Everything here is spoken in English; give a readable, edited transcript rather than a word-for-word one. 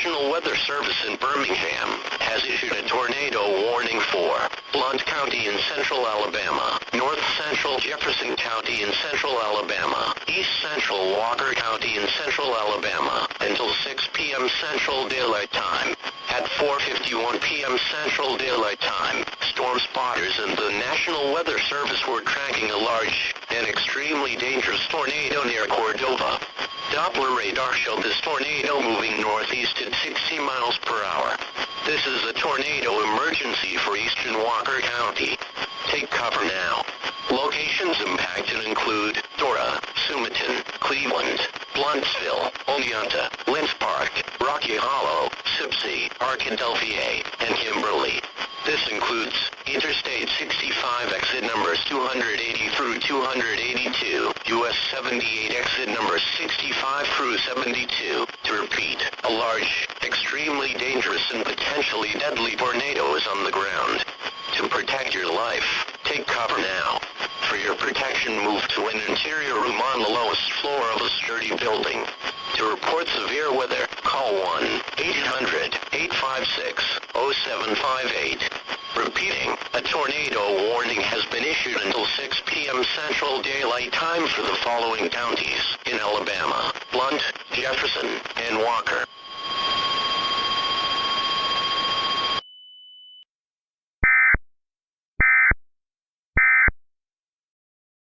National Weather Service in Birmingham has issued a tornado warning for Blount County in central Alabama, north central Jefferson County in central Alabama, east central Walker County in central Alabama, until 6 p.m. Central Daylight Time. At 4:51 p.m. Central Daylight Time, storm spotters and the National Weather Service were tracking a large and extremely dangerous tornado near Cordova. Doppler radar showed this tornado moving northeast at 60 miles per hour. This is a tornado emergency for eastern Walker County. Take cover now. Locations impacted include Dora, Sumiton, Cleveland, Blountsville, Oneonta, Lynch Park, Rocky Hollow, Sipsey, Arkadelphia, and Kimberly. This includes Interstate 65 exit numbers 280 through 282, US 78 exit numbers 65 through 72. To repeat, a large, extremely dangerous and potentially deadly tornado is on the ground. To protect your life, take cover now. For your protection, move to an interior room on the lowest floor of a sturdy building. To report severe weather, call 1-800-856-0758. Repeating, a tornado warning has been issued until 6 p.m. Central Daylight Time for the following counties in Alabama: Blount, Jefferson, and Walker.